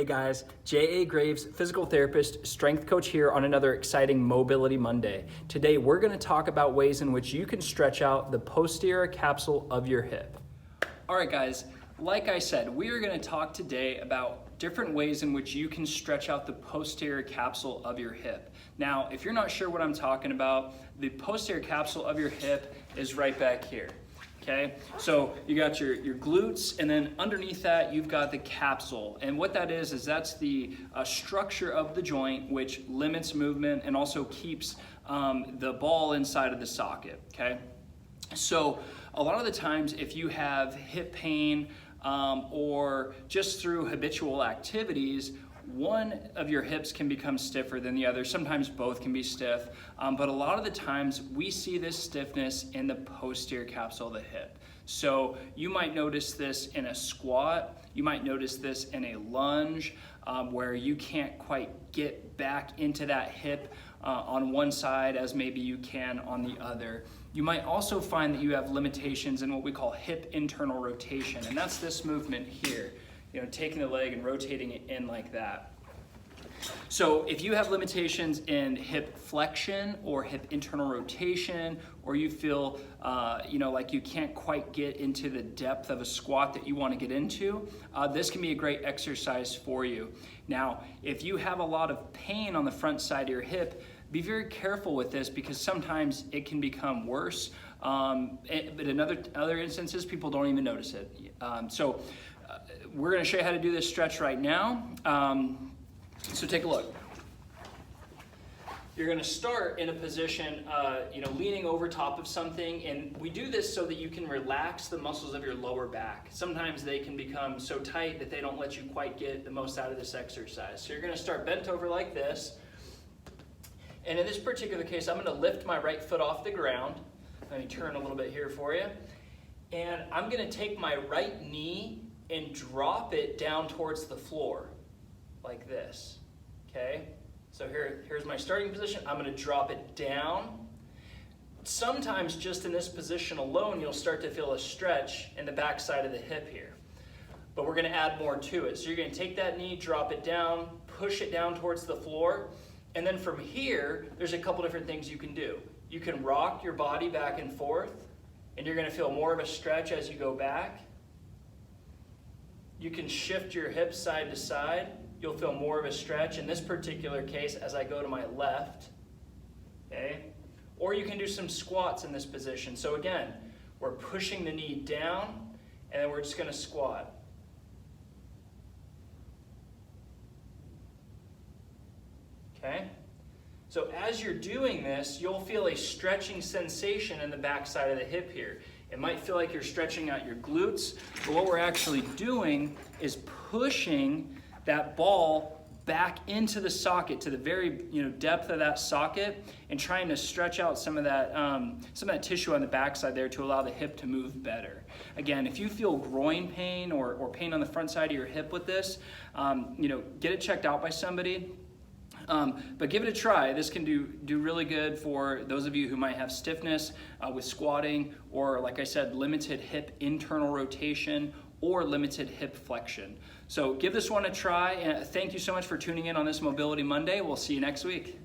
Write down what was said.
guys, J.A. Graves, physical therapist, strength coach here on another exciting Mobility Monday. Today we're going to talk about ways in which you can stretch out the posterior capsule of your hip. All right guys, like I said, we are going to talk today about different ways in which you can stretch out the posterior capsule of your hip. Now, if you're not sure what I'm talking about, the posterior capsule of your hip is right back here. Okay, so you got your glutes, and then underneath that you've got the capsule. And what that is that's the structure of the joint which limits movement and also keeps the ball inside of the socket. Okay, so a lot of the times if you have hip pain or just through habitual activities, one of your hips can become stiffer than the other. Sometimes both can be stiff, but a lot of the times we see this stiffness in the posterior capsule of the hip. So you might notice this in a squat, you might notice this in a lunge, where you can't quite get back into that hip on one side as maybe you can on the other. You might also find that you have limitations in what we call hip internal rotation, and that's this movement here. You know, taking the leg and rotating it in like that. So if you have limitations in hip flexion or hip internal rotation, or you feel like you can't quite get into the depth of a squat that you want to get into, this can be a great exercise for you. Now, if you have a lot of pain on the front side of your hip, be very careful with this because sometimes it can become worse. But in other instances, people don't even notice it. We're going to show you how to do this stretch right now. So take a look. You're going to start in a position, leaning over top of something, and we do this so that you can relax the muscles of your lower back. Sometimes they can become so tight that they don't let you quite get the most out of this exercise. So you're going to start bent over like this, and in this particular case, I'm going to lift my right foot off the ground. Let me turn a little bit here for you, and I'm going to take my right knee and drop it down towards the floor like this. Okay, so here's my starting position. I'm going to drop it down. Sometimes just in this position alone you'll start to feel a stretch in the back side of the hip here, but we're going to add more to it. So you're going to take that knee, drop it down, push it down towards the floor, and then from here there's a couple different things you can do. You can rock your body back and forth, and you're going to feel more of a stretch as you go back. You can shift your hips side to side. You'll feel more of a stretch. In this particular case, as I go to my left, okay? Or you can do some squats in this position. So again, we're pushing the knee down, and then we're just going to squat. Okay? So as you're doing this, you'll feel a stretching sensation in the back side of the hip here. It might feel like you're stretching out your glutes, but what we're actually doing is pushing that ball back into the socket to the very depth of that socket and trying to stretch out some of that tissue on the backside there to allow the hip to move better. Again, if you feel groin pain or pain on the front side of your hip with this, get it checked out by somebody. But give it a try. This can do really good for those of you who might have stiffness with squatting, or like I said, limited hip internal rotation or limited hip flexion. So give this one a try, and thank you so much for tuning in on this Mobility Monday. We'll see you next week.